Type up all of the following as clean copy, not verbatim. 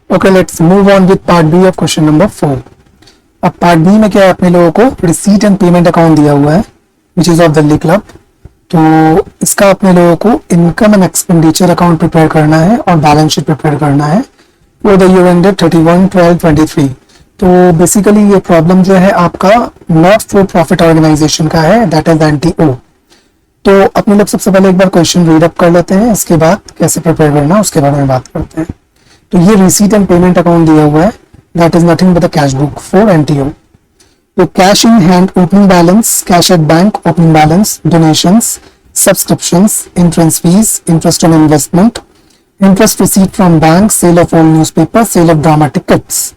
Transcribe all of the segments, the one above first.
Okay, let's move on with part B of question number 4। अब part B में क्या है, अपने लोगों को रिसीट एंड पेमेंट अकाउंट दिया हुआ है which is of Delhi club. तो इसका अपने लोगों को income and expenditure account prepare करना है और बैलेंस शीट प्रिपेयर करना है फॉर द ईयर एंडेड 31/12/23। तो बेसिकली ये प्रॉब्लम जो है आपका नॉट फॉर प्रॉफिट ऑर्गेनाइजेशन का है, दैट इज NTO। तो अपने लोग सबसे पहले एक बार क्वेश्चन रीड अप कर लेते हैं, इसके बाद कैसे प्रिपेयर करना उसके बारे में बात करते हैं। तो ये रिसीट एंड पेमेंट अकाउंट दिया हुआ है, that is nothing but the cash book for NTO। तो cash in hand opening balance, cash at bank opening balance, donations, subscriptions, entrance fees, interest on investment, interest received from bank, sale of old newspaper, sale of drama tickets,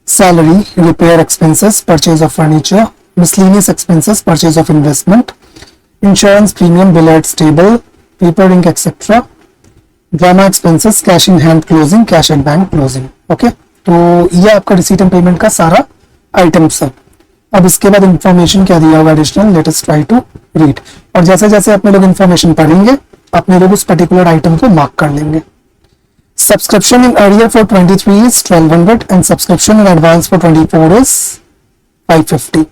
salary, repair expenses, purchase of furniture, miscellaneous expenses, purchase of investment, insurance premium, billiards table, paper ink, etc., drama expenses, cash in hand closing, cash at bank closing। Okay, तो ये आपका receipt and payment का सारा items है। अब इसके बाद information क्या दिया होगा additional, let us try to read. और जैसे जैसे अपने लोग इंफॉर्मेशन पढ़ेंगे अपने लोग उस पर्टिकुलर आइटम को मार्क कर लेंगे। Subscription in earlier for 23 is 1200 and subscription in advance for 24 is 550।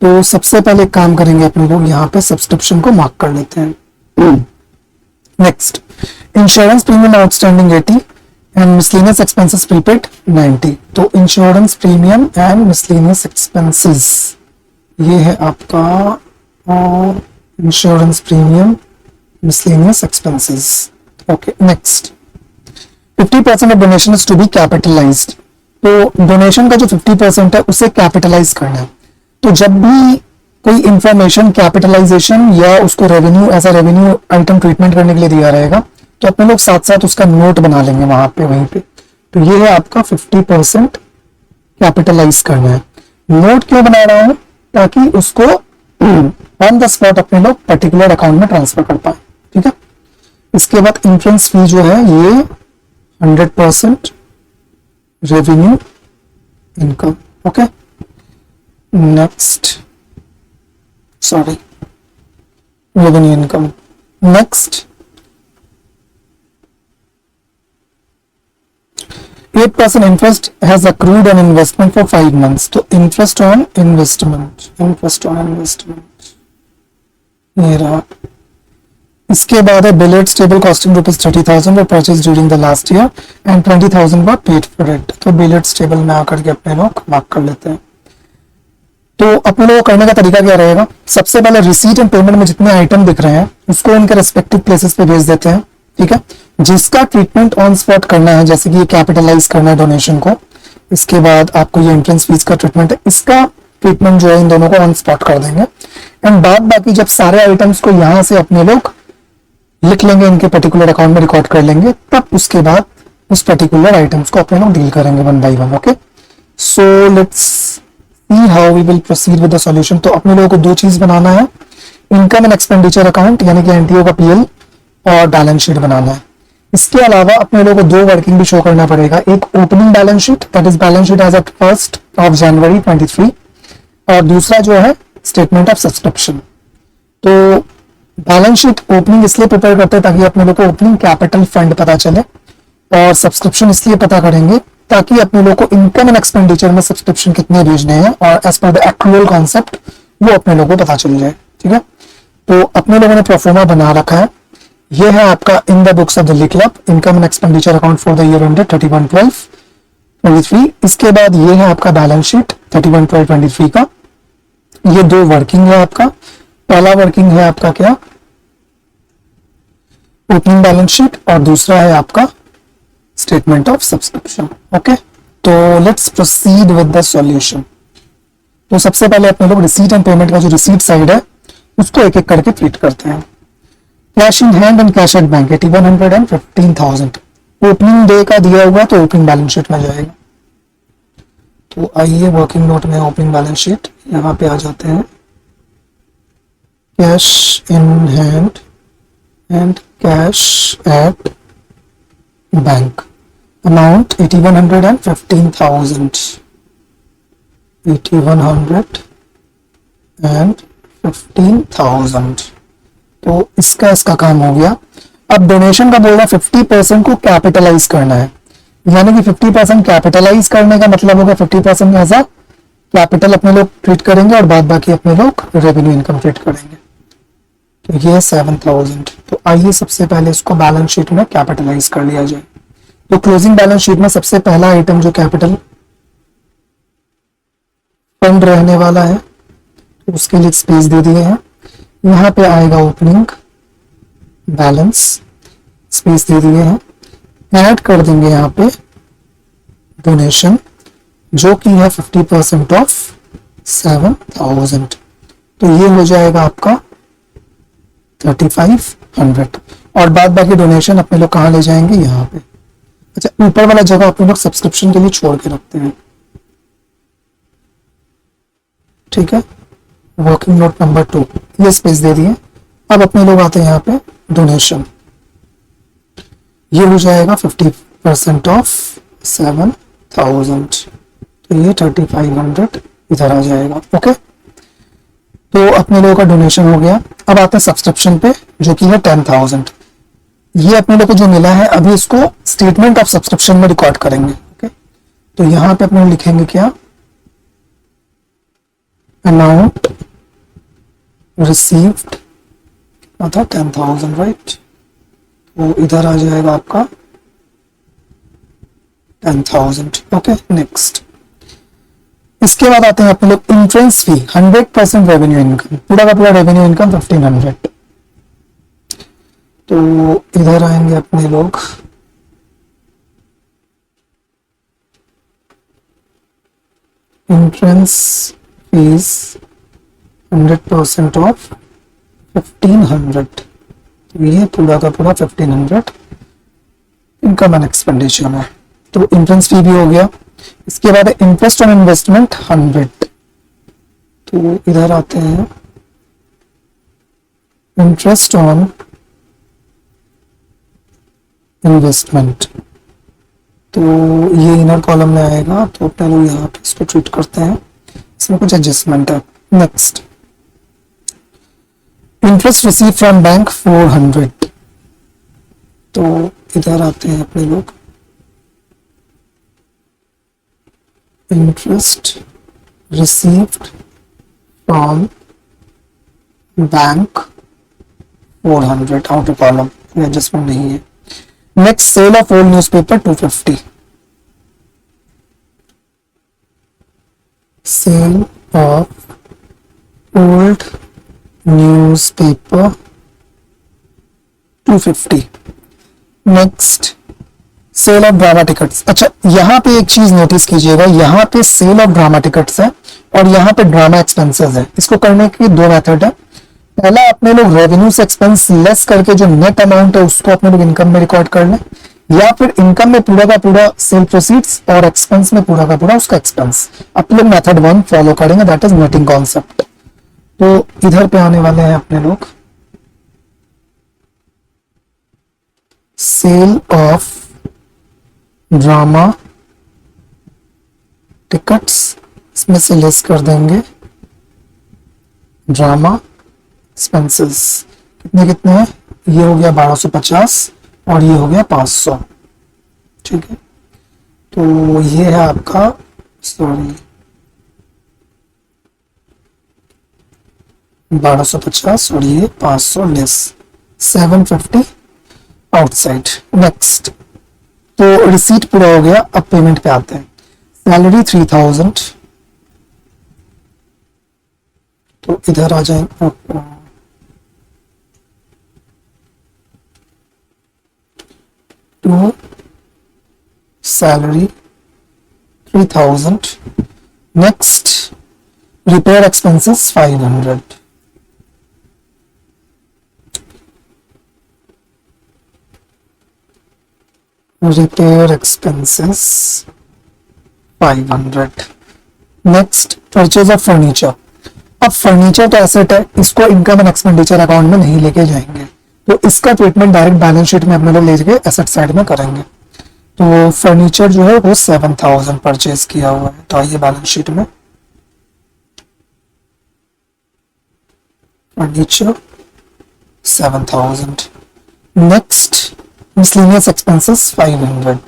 तो सबसे पहले एक काम करेंगे, अपने लोग यहाँ पे सब्सक्रिप्शन को मार्क कर लेते हैं। Next, insurance premium outstanding 80 and miscellaneous expenses prepaid 90। तो insurance premium and miscellaneous expenses ये है आपका, और insurance premium miscellaneous expenses। okay, next 50% of donation is to be capitalized। तो डोनेशन का जो 50% है उसे कैपिटलाइज करना है। तो जब भी कोई इंफॉर्मेशन कैपिटलाइजेशन या उसको revenue as a revenue item treatment करने के लिए दिया रहेगा तो अपने लोग साथ साथ उसका नोट बना लेंगे वहां पे, वहीं पे। तो ये है आपका 50% कैपिटलाइज करना है। नोट क्यों बना रहा हूं, ताकि उसको ऑन द स्पॉट अपने लोग पर्टिकुलर अकाउंट में ट्रांसफर कर पाए। ठीक है, इसके बाद एंट्रेंस फी जो है ये 100% revenue income. Okay, next, sorry, revenue income. Next, 8% interest has accrued on investment for 5 months। तो interest on investment, interest on investment ये रहा। इसके बाद है billiards table costing ₹30,000 were purchase during the last year and 20,000 were paid for it. तो billiards table में आकर के अपने लोग मार्क कर लेते हैं। तो अपने लोग करने का तरीका क्या रहेगा, सबसे पहले रिसीट एंड पेमेंट में जितने आइटम दिख रहे हैं उसको उनके रेस्पेक्टिव प्लेसेस पे भेज देते हैं। ठीक है, जिसका ट्रीटमेंट ऑन स्पॉट करना है, जैसे कि ये कैपिटलाइज करना है डोनेशन को, इसके बाद आपको ये एंट्रेंस फीस का ट्रीटमेंट है, इसका ट्रीटमेंट जो है इन दोनों को ऑन स्पॉट कर देंगे। एंड बाद बाकी जब सारे आइटम्स को यहां से अपने लोग लिख लेंगे, इनके पर्टिकुलर अकाउंट में रिकॉर्ड कर लेंगे, तब उसके बाद उस पर्टिकुलर आइटम्स को अपने लोग डील करेंगे one by one. Okay, so let's see how we will proceed with the solution. तो अपने लोगों को दो चीज बनाना है, इनकम एंड एक्सपेंडिचर अकाउंट यानी कि NTO का PL और बैलेंस शीट बनाना है। इसके अलावा अपने लोगों को दो वर्किंग भी शो करना पड़ेगा, एक opening balance sheet, that is balance sheet as at 1st of January 23, और दूसरा जो है स्टेटमेंट ऑफ सब्सक्रिप्शन। तो बैलेंस शीट ओपनिंग इसलिए प्रिपेयर करते हैं ताकि अपने लोग को ओपनिंग कैपिटल फंड पता चले, और सब्सक्रिप्शन इसलिए पता करेंगे ताकि अपने लोग को इनकम एंड एक्सपेंडिचर में सब्सक्रिप्शन कितने भेजने हैं और as per the accrual concept वो अपने लोग को पता चल जाए। ठीक है, तो अपने लोगों ने प्रोफोर्मा बना रखा है। ये है आपका in the books of Delhi club income and expenditure account for the year ended 31/12/23। इसके बाद ये है आपका बैलेंस शीट 31/12/23 का। ये दो वर्किंग है आपका, पहला वर्किंग है आपका क्या, ओपनिंग बैलेंस शीट, और दूसरा है आपका स्टेटमेंट ऑफ सब्सक्रिप्शन। ओके, तो let's proceed with the solution. तो सबसे पहले अपने लोग रिसीट एंड पेमेंट का जो रिसीट साइड है उसको एक एक करके ट्रीट करते हैं। Cash in hand and cash at bank 8100 and 15,000। Opening day का दिया हुआ तो ओपनिंग बैलेंस शीट में जाएगा। तो आइए वर्किंग नोट में ओपनिंग बैलेंस शीट यहाँ पे आ जाते हैं। Cash in hand and cash at bank amount 8100 and 15,000, 8100 and 15,000। तो इसका काम हो गया। अब डोनेशन का बोल रहा 50% को कैपिटलाइज करना है, यानी कि 50% कैपिटलाइज करने का मतलब होगा 50% एज अ कैपिटल अपने लोग ट्रीट करेंगे और बाद बाकी अपने लोग रेवेन्यू इनकम ट्रीट करेंगे। तो ये 7000। तो आइए सबसे पहले इसको बैलेंस शीट में कैपिटलाइज कर लिया जाए। तो क्लोजिंग बैलेंस शीट में सबसे पहला आइटम जो कैपिटल फंड रहने वाला है उसके लिए स्पेस दे दिए हैं। यहाँ पे आएगा ओपनिंग बैलेंस, स्पेस दे दिए हैं। ऐड कर देंगे यहाँ पे डोनेशन जो कि है 50% ऑफ 7000। तो ये हो जाएगा आपका 3500 और बाद बाकी डोनेशन अपने लोग कहाँ ले जाएंगे, यहाँ पे। अच्छा, ऊपर वाला जगह अपने लोग सब्सक्रिप्शन के लिए छोड़ के रखते हैं, ठीक है। वर्किंग नोट नंबर 2 ये स्पेस दे दिए। अब अपने लोग आते हैं यहाँ पे डोनेशन, ये हो जाएगा 50% ऑफ 7000। तो ये 3500 इधर आ जाएगा। ओके, तो अपने लोगों का डोनेशन हो गया। अब आते हैं सब्सक्रिप्शन पे जो कि है 10,000। ये अपने लोग को जो मिला है अभी इसको स्टेटमेंट ऑफ सब्सक्रिप्शन में रिकॉर्ड करेंगे। ओके, तो यहाँ पे अपने लिखेंगे क्या, अमाउंट रिसीव्ड कितना था 10,000, राइट। तो इधर आ जाएगा आपका 10,000। Okay, next. इसके बाद आते हैं अपने लोग इंट्रेंस फी 100% रेवेन्यू इनकम, पूरा का पूरा रेवेन्यू इनकम 1500। तो इधर आएंगे अपने लोग इंट्रेंस फीस 100% ऑफ 1500। तो ये पूरा का पूरा 1500 इनकम एंड एक्सपेंडिचर है। तो इंट्रेंस फी भी हो गया। इसके बाद इंटरेस्ट ऑन इन्वेस्टमेंट 100। तो इधर आते हैं इंटरेस्ट ऑन इन्वेस्टमेंट, तो ये इनर कॉलम में आएगा। तो अपने लोग यहाँ पे इसको ट्रीट करते हैं, इसमें कुछ एडजस्टमेंट है। Next, interest receive from bank 400। तो इधर आते हैं अपने लोग interest received from bank 400 outer column, adjustment नहीं है। Next, sale of old newspaper 250। Sale of old newspaper 250। Next, sale of drama tickets. अच्छा, यहाँ पे एक चीज नोटिस कीजिएगा, यहाँ पे सेल ऑफ ड्रामा टिकट्स है और यहाँ पे ड्रामा एक्सपेंसेस है। इसको करने के दो मेथड है। पहला, अपने लोग रेवेन्यू से एक्सपेंस लेस करके जो नेट अमाउंट है उसको अपने लोग इनकम में रिकॉर्ड कर लें, या फिर इनकम में पूरा का पूरा सेल प्रोसीड्स और एक्सपेंस में पूरा का पूरा उसका एक्सपेंस। अपने लोग मेथड 1 फॉलो करेंगे, दैट इज नेटिंग कॉन्सेप्ट। तो इधर पे आने वाले हैं अपने लोग सेल ऑफ ड्रामा टिकट्स, इसमें से लेस कर देंगे ड्रामा एक्सपेंसेस। कितने कितने हैं, ये हो गया 1250 और ये हो गया 500, ठीक है। तो ये है आपका, सॉरी 1250 और ये 500 लेस 750 आउटसाइड। नेक्स्ट, तो रिसीट पूरा हो गया। अब पेमेंट पे आते हैं। सैलरी 3000, तो इधर आ जाए to salary 3000। Next, repair expenses 500। Repair expenses 500। Next, purchase of furniture. अब फर्नीचर तो एसेट है, इसको इनकम एंड एक्सपेंडिचर अकाउंट में नहीं लेके जाएंगे, तो इसका ट्रीटमेंट डायरेक्ट बैलेंस शीट में अपने लोग लेके एसेट साइड में करेंगे। तो फर्नीचर जो है वो 7000 परचेज किया हुआ है, तो आइए बैलेंस शीट में furniture 7000। Next, miscellaneous expenses 500।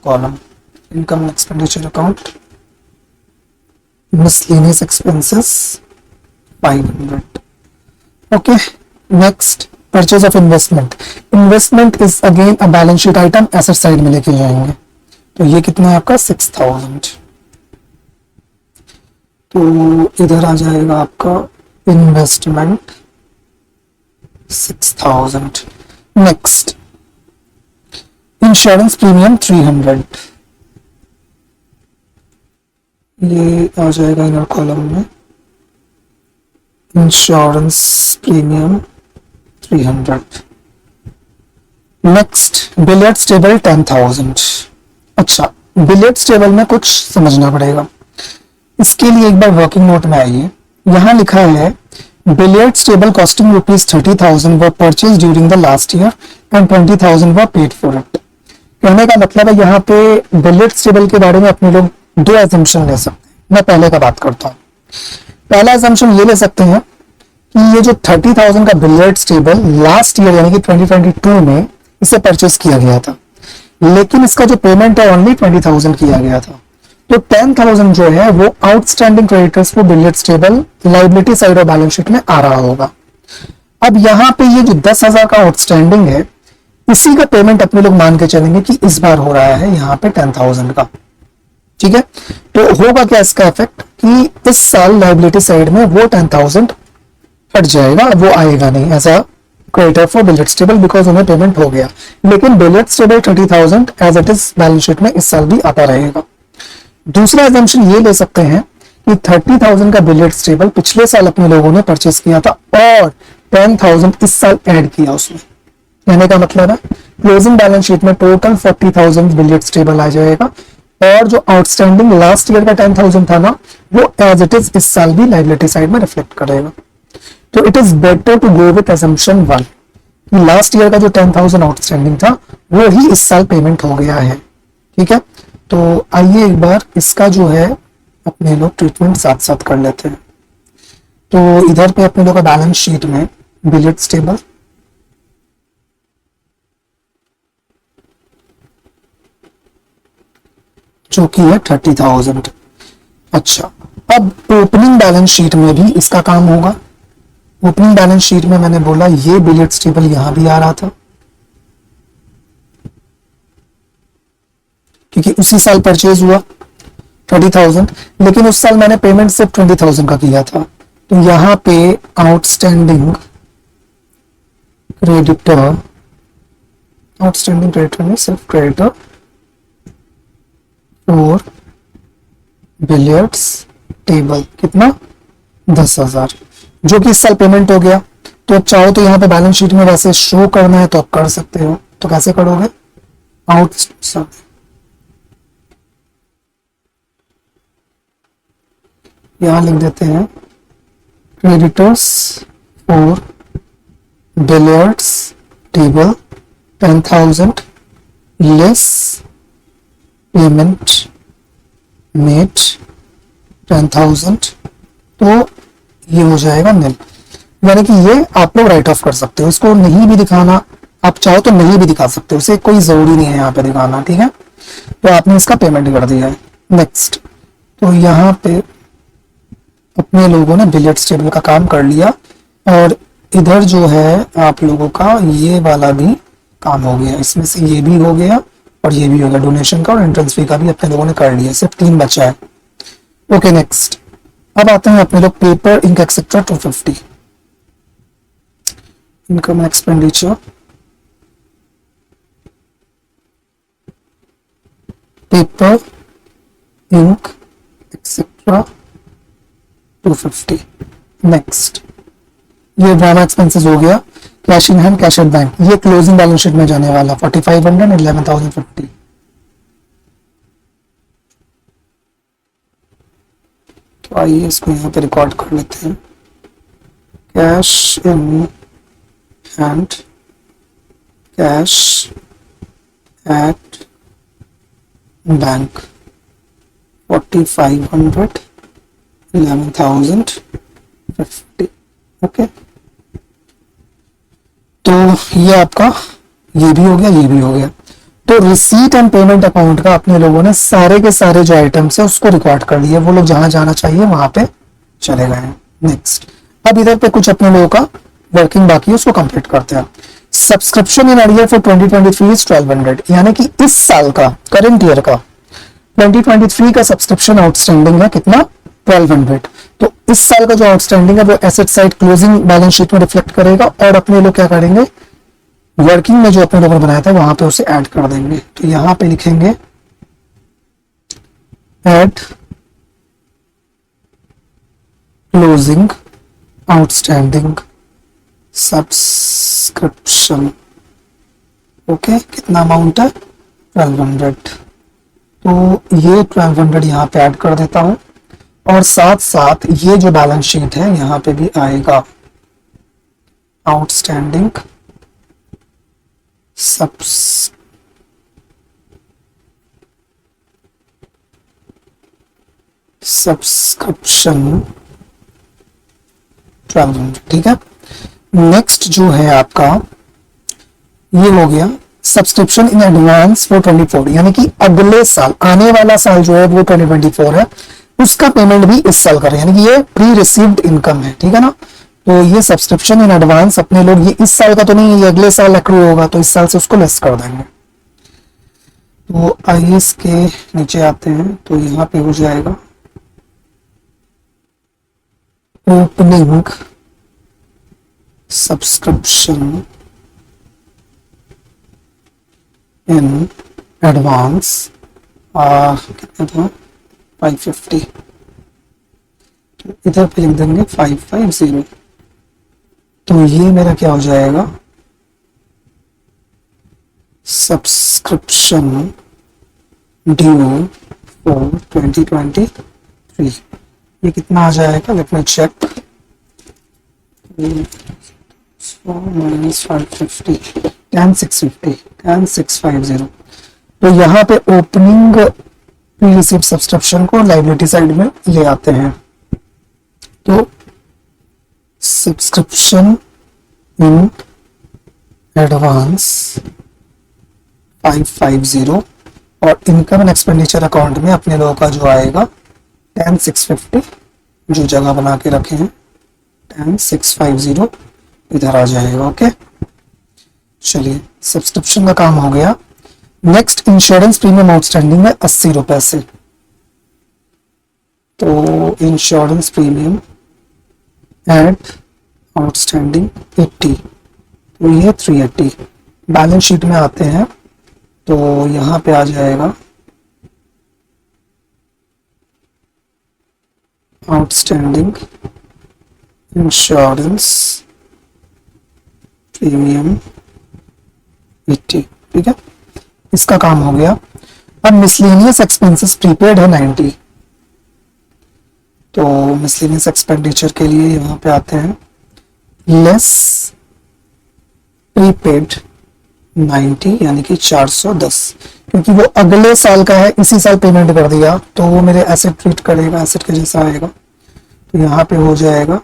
Column, income expenditure account, miscellaneous expenses 500. Okay, next purchase of investment. Investment is again a balance sheet item, asset side में लेके जाएंगे. तो ये कितना है आपका 6000. तो इधर आ जाएगा आपका इन्वेस्टमेंट 6000. Next insurance premium 300. ये आ जाएगा इनर कॉलम में. Insurance premium 300. Next billiards table 10,000. अच्छा, बिलियर्ड्स टेबल में कुछ समझना पड़ेगा. इसके लिए एक बार वर्किंग नोट में आइए. यहाँ लिखा है billiards table costing ₹30,000 were purchase during the last year and 20,000 were paid for it. कहने का मतलब है यहाँ पे बिलियर्ड्स टेबल के बारे में अपने लोग दो एजम्पशन ले सकते हैं. मैं पहले का बात करता हूँ. पहला एजम्पशन ये ले सकते हैं कि ये जो 30,000 का बिलियर्ड्स टेबल लास्ट ईयर यानी कि 2022 में इसे परचेस किया गया था, लेकिन इसका जो पेमेंट है ओनली 20,000 किया गया था. तो 10,000 जो है वो आउटस्टैंडिंग क्रेडिटर्स को billiards table liability side of balance sheet में आ रहा होगा. अब यहाँ पे ये जो 10,000 का आउटस्टैंडिंग है, इसी का पेमेंट अपने लोग मान के चलेंगे कि इस बार हो रहा है यहाँ पे 10,000 का. ठीक है, तो होगा क्या इसका इफेक्ट कि इस साल लायबिलिटी साइड में वो 10,000 हट जाएगा, वो आएगा नहीं as a creditor for billiards table because उन्हें पेमेंट हो गया. लेकिन billiards table 30,000 as it is balance sheet में इस साल भी आता रहेगा. दूसरा एजम्पशन ये ले सकते हैं कि 30,000 का बिलियर्ड्स टेबल पिछले साल अपने लोगों ने परचेस किया था और 10,000 इस साल ऐड किया उसमें. कहने का मतलब है क्लोजिंग बैलेंस शीट में टोटल 40,000 बिलियर्ड्स टेबल आ जाएगा और जो आउटस्टैंडिंग लास्ट ईयर का 10,000 था ना, वो एज इट इज इस साल भी लायबिलिटी साइड में रिफ्लेक्ट करेगा. तो it is better to go with assumption 1 कि लास्ट ईयर का जो 10,000 आउटस्टैंडिंग था वो ही इस साल पेमेंट हो गया है. ठीक है, तो आइए एक बार इसका जो है अपने लोग ट्रीटमेंट साथ साथ कर लेते हैं. तो इधर पे अपने लोग का बैलेंस शीट में बिलियर्ड्स टेबल, जो कि है 30,000. अच्छा, अब ओपनिंग बैलेंस शीट में भी इसका काम होगा. ओपनिंग बैलेंस शीट में मैंने बोला ये बिलियर्ड्स टेबल यहां भी आ रहा था क्योंकि उसी साल परचेज हुआ 30,000, लेकिन उस साल मैंने पेमेंट सिर्फ 20,000 का किया था. तो यहां पे आउटस्टैंडिंग क्रेडिटर में सिर्फ क्रेडिटर और बिलियर्ड्स टेबल कितना 10,000 जो कि इस साल पेमेंट हो गया. तो अब चाहो तो यहाँ पे बैलेंस शीट में वैसे शो करना है तो आप कर सकते हो. तो कैसे करोगे? यहां लिख देते हैं क्रेडिटर्स और billiards table 10,000 less payment made 10,000. तो ये हो जाएगा नील. यानी कि ये आप लोग राइट ऑफ कर सकते हो. इसको नहीं भी दिखाना, आप चाहो तो नहीं भी दिखा सकते हो, उसे कोई जरूरी नहीं है यहाँ पे दिखाना. ठीक है, तो आपने इसका पेमेंट कर दिया है. नेक्स्ट, तो यहाँ पे अपने लोगों ने बिलियर्ड्स टेबल का काम कर लिया और इधर जो है आप लोगों का ये वाला भी काम हो गया. इसमें से ये भी हो गया और ये भी हो गया. डोनेशन का और एंट्रेंस फी का भी अपने लोगों ने कर लिया. सिर्फ 3 बचा है. ओके, नेक्स्ट अब आते हैं अपने लोग paper ink etcetera 250. Income expenditure, paper ink etcetera 250. Next, ये ड्रामा एक्सपेंसेस हो गया. Cash in hand, cash at bank, ये क्लोजिंग बैलेंस शीट में जाने वाला 4,500 11,050. तो आइए इसको यहाँ पे रिकॉर्ड कर लेते हैं. Cash in hand, cash at bank 4,500 11,050. Okay, तो ये आपका ये भी हो गया, ये भी हो गया. तो रिसीट एंड पेमेंट अकाउंट का अपने लोगों ने सारे के सारे जो आइटम्स है उसको रिकॉर्ड कर लिया, वो लोग जहां जाना चाहिए वहां पे चले गए हैं। नेक्स्ट, अब इधर पे कुछ अपने लोगों का वर्किंग बाकी है, उसको कंप्लीट करते हैं। Subscription in arrear for 2023 is 1200, यानी कि इस साल का, करंट ईयर का 2023 का सब्सक्रिप्शन आउटस्टैंडिंग है कितना, 1200। तो इस साल का जो आउटस्टैंडिंग है वो asset side closing balance sheet में रिफ्लेक्ट करेगा, और अपने लोग क्या करेंगे, वर्किंग में जो अपने लोगों ने बनाया था वहां पे उसे ऐड कर देंगे। तो यहां पे लिखेंगे add closing outstanding subscription. Okay, कितना अमाउंट है, 1200। तो ये 1200 यहां पे ऐड कर देता हूं, और साथ साथ ये जो बैलेंस शीट है यहां पे भी आएगा आउटस्टैंडिंग सब्सक्रिप्शन 1200। ठीक है, नेक्स्ट जो है आपका ये हो गया सब्सक्रिप्शन इन एडवांस फॉर 24, यानी कि अगले साल, आने वाला साल जो है वो 2024 है, उसका पेमेंट भी इस साल करें, यानी कि ये प्री रिसीव्ड इनकम है। ठीक है ना, तो ये सब्सक्रिप्शन इन एडवांस अपने लोग, ये इस साल का तो नहीं है, ये अगले साल एक्रू होगा, तो इस साल से उसको लेस कर देंगे। तो आइए इसके नीचे आते हैं, तो यहाँ पे हो जाएगा ओपनिंग सब्सक्रिप्शन इन एडवांस, कितना था, 550, तो इधर पे लिख देंगे 550। तो ये मेरा क्या हो जाएगा, सब्सक्रिप्शन ड्यू फॉर 2023। ये कितना आ जाएगा, लेट मी चेक, -550, 10650, 10650। तो यहाँ पे ओपनिंग प्री रिसीव सब्सक्रिप्शन को लाइबिलिटी साइड में ले आते हैं। तो सब्सक्रिप्शन इन एडवांस 550, और इनकम एंड एक्सपेंडिचर अकाउंट में अपने लोगों का जो आएगा 10650, जो जगह बना के रखे हैं 10650 इधर आ जाएगा। ओके, चलिए सब्सक्रिप्शन का काम हो गया। नेक्स्ट, इंश्योरेंस प्रीमियम आउटस्टैंडिंग है 80 रुपए से। तो इंश्योरेंस प्रीमियम एड आउटस्टैंडिंग 80, तो ये 380 बैलेंस शीट में आते हैं। तो यहां पे आ जाएगा आउटस्टैंडिंग इंश्योरेंस प्रीमियम 80। ठीक है, इसका काम हो गया। अब मिसलेनियस एक्सपेंसेस प्रीपेड है 90, तो मिसलेनियस एक्सपेंडिचर के लिए यहां पे आते हैं लेस प्रीपेड 90, यानी कि 410, क्योंकि वो अगले साल का है, इसी साल पेमेंट कर दिया, तो वो मेरे एसेट ट्रीट करेगा, एसेट के जैसा आएगा। तो यहाँ पे हो जाएगा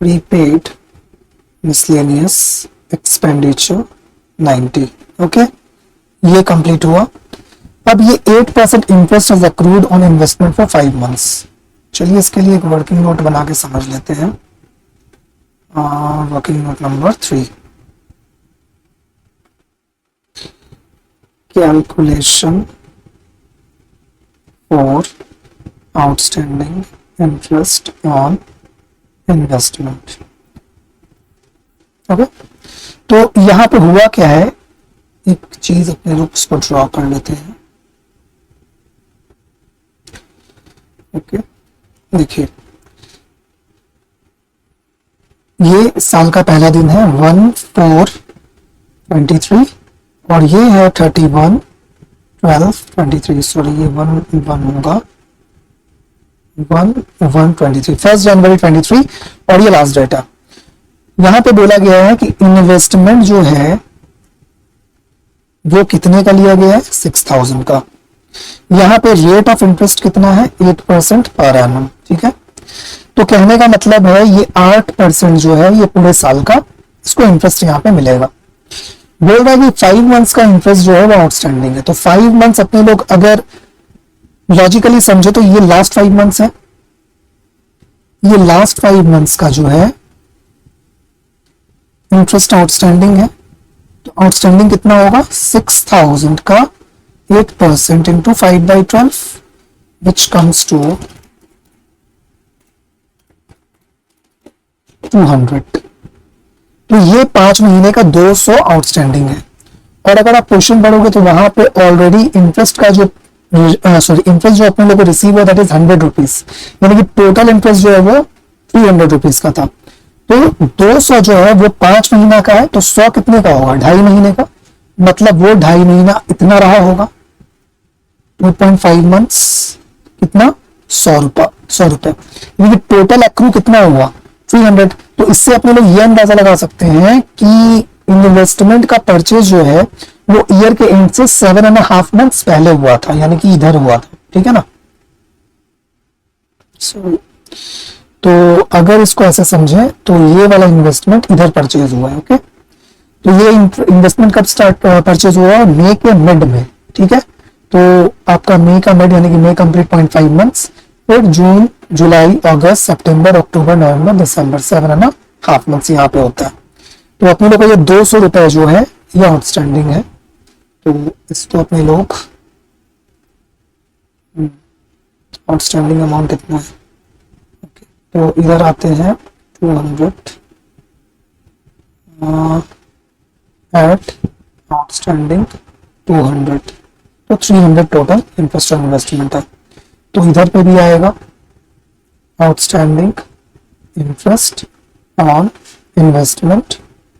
प्रीपेड मिसलेनियस एक्सपेंडिचर 90। ओके, ये कंप्लीट हुआ। अब ये 8% interest is accrued on investment for 5 months. चलिए इसके लिए एक वर्किंग नोट बना के समझ लेते हैं। Working note number 3, calculation for outstanding interest on investment. Okay, तो यहां पे हुआ क्या है, एक चीज अपने लोग उसको ड्रॉ कर लेते हैं। ओके, देखिए ये साल का पहला दिन है 1/4/23, और ये है 31/12/23। सॉरी, ये 1/1 होगा, 1/1/23, 1 जनवरी 23, और ये लास्ट डेट है। यहां पे बोला गया है कि इन्वेस्टमेंट जो है वो कितने का लिया गया है, 6000 का। यहां पे रेट ऑफ इंटरेस्ट कितना है, 8% पर एनम। ठीक है, तो कहने का मतलब है ये 8% जो है ये पूरे साल का इसको इंटरेस्ट यहां पे मिलेगा। बोल रहा है कि 5 मंथ्स का इंटरेस्ट जो है वो आउटस्टैंडिंग है। तो 5 मंथ्स अपने लोग अगर लॉजिकली समझे तो ये लास्ट 5 मंथ्स है, ये लास्ट 5 मंथ्स का जो है इंटरेस्ट आउटस्टैंडिंग है। तो आउटस्टैंडिंग कितना होगा, 6,000 का 8% इंटू 5/12 विच कम्स टू 200। तो ये 5 महीने का 200 आउटस्टैंडिंग है। और अगर आप क्वेश्चन पढ़ोगे तो वहां पे ऑलरेडी इंटरेस्ट का जो इंटरेस्ट जो अपने लोग को रिसीव हुआ दैट इज 100 रुपीज, यानी कि टोटल इंटरेस्ट जो है वो 300 रुपीज का था। तो 200 जो है वो 5 महीना का है, तो 100 कितने का होगा, 2.5 महीने का, मतलब वो 2.5 महीना इतना रहा होगा। 2.5 मंथ्स कितना, 100 रुपए, यानी कि टोटल अक्रू कितना हुआ 300। तो इससे अपने लोग ये अंदाजा लगा सकते हैं कि इन्वेस्टमेंट का परचेज जो है वो ईयर के एंड से 7.5 मंथ्स पहले हुआ था, यानी कि इधर हुआ था, ठीक है ना। तो अगर इसको ऐसे समझे तो ये वाला इन्वेस्टमेंट इधर परचेज हुआ है, ओके। तो ये इन्वेस्टमेंट कब स्टार्ट परचेज हुआ, मई के मिड में, ठीक है। तो आपका मई का मिड यानी कि मई कंप्लीट 0.5 मंथ्स, फिर जून जुलाई अगस्त सितंबर अक्टूबर नवंबर दिसंबर 7.5 मंथ्स यहाँ पे होता है। तो अपने लोग को ये 200 रुपए जो है ये आउटस्टैंडिंग है। तो इसको अपने लोग आउटस्टैंडिंग अमाउंट कितना है, ओके। तो इधर आते हैं 200 एट आउटस्टैंडिंग 200, तो 300 टोटल इंटरेस्ट और इन्वेस्टमेंट है। तो इधर पे भी आएगा outstanding interest on investment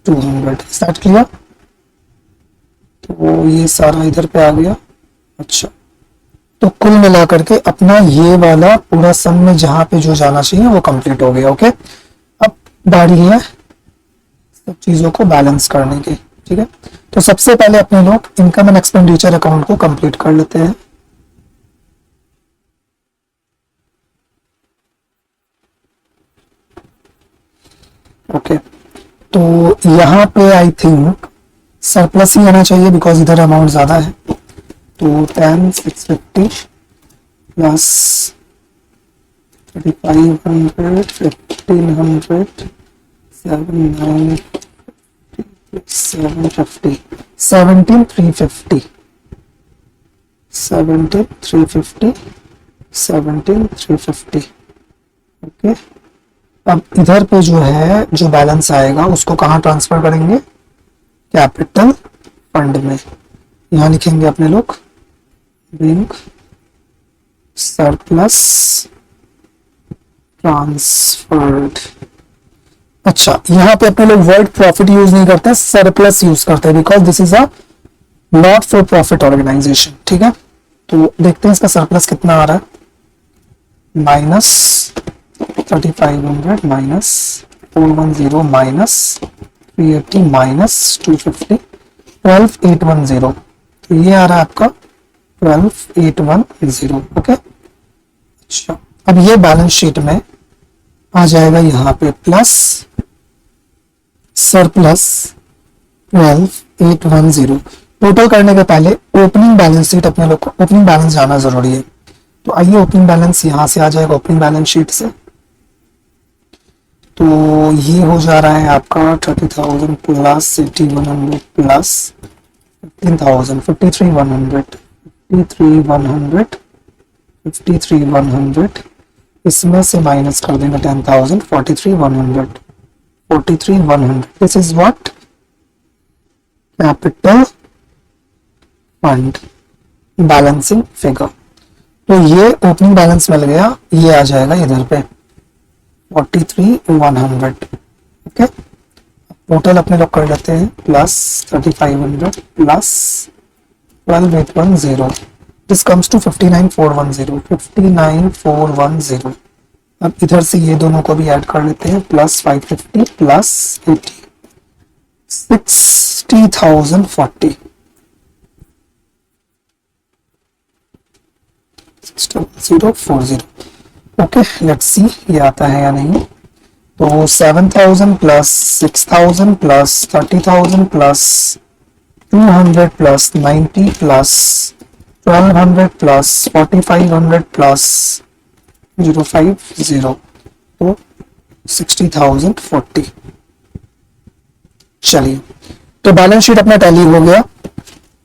200, is that clear. तो ये सारा इधर पे आ गया। अच्छा, तो कुल मिलाकर के अपना ये वाला पूरा सम में जहां पे जो जाना चाहिए वो कंप्लीट हो गया, ओके। अब बारी है सब चीजों को बैलेंस करने की, ठीक है। तो सबसे पहले अपने लोग इनकम एंड एक्सपेंडिचर अकाउंट को कंप्लीट कर लेते हैं। ओके, तो यहाँ पे आई थिंक सरप्लस ही आना चाहिए बिकॉज इधर अमाउंट ज्यादा है। तो 10,650 प्लस 3,500 1,500 7,950 750 17,350 17,350 17,350, ओके। अब इधर पे जो है जो बैलेंस आएगा उसको कहाँ ट्रांसफर करेंगे, कैपिटल फंड में। यहां लिखेंगे अपने लोग बैंक सरप्लस ट्रांसफर्ड। अच्छा, यहां पे अपने लोग वर्ड प्रॉफिट यूज नहीं करते, सरप्लस यूज करते हैं because this is a not for profit organization, ठीक है। तो देखते हैं इसका सरप्लस कितना आ रहा है, माइनस 3,500 माइनस 410 माइनस 380 माइनस 250 12,810। तो ये आ रहा है आपका 12,810, ओके। अच्छा, अब ये बैलेंस शीट में आ जाएगा यहाँ पे प्लस सरप्लस 12,810। टोटल करने के पहले ओपनिंग बैलेंस शीट अपने लोग को ओपनिंग बैलेंस जाना जरूरी है। तो आइए ओपनिंग बैलेंस यहां से आ जाएगा ओपनिंग बैलेंस शीट से। तो ये हो जा रहा है आपका 30,000 प्लस 8,100 प्लस 15,000 53,100 53,100 53,100, इसमें से माइनस कर देंगे 10,000 43,100 43,100। This is what, capital fund balancing figure. तो ये ओपनिंग बैलेंस मिल गया, ये आ जाएगा इधर पे 43,100, ओके। टोटल अपने लोग कर लेते हैं plus 3,500 plus 12,810, this comes to 59,410 59,410। अब इधर से ये दोनों को भी ऐड कर लेते हैं, plus 550 plus 80 60,040 6040, okay. Let's see ये आता है या नहीं। तो 7,000 plus 6,000 plus 30,000 plus 200 plus 90 plus 1200 plus 4500 plus 050 तो 60,040। चलिए, तो बैलेंस शीट अपना टैली हो गया,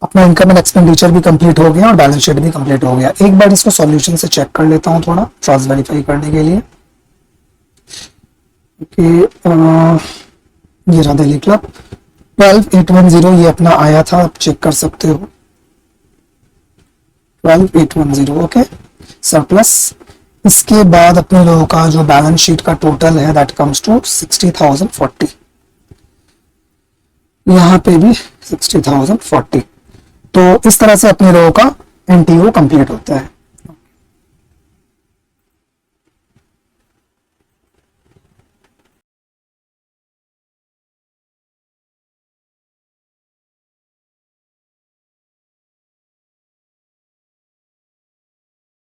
अपना इनकम एंड एक्सपेंडिचर भी कंप्लीट हो गया और बैलेंस शीट भी कंप्लीट हो गया। एक बार इसको सॉल्यूशन से चेक कर लेता हूं थोड़ा क्रॉस वेरीफाई करने के लिए। ओके, ये रहा दिल्ली क्लब 12810, ये अपना आया था, आप चेक कर सकते हो 12810। Okay, surplus. इसके बाद अपने लोगों का जो बैलेंस शीट का टोटल है दैट कम्स टू 60,040, यहाँ पे भी 60,040। तो इस तरह से अपने लोगों का एनटीओ कंप्लीट होता है।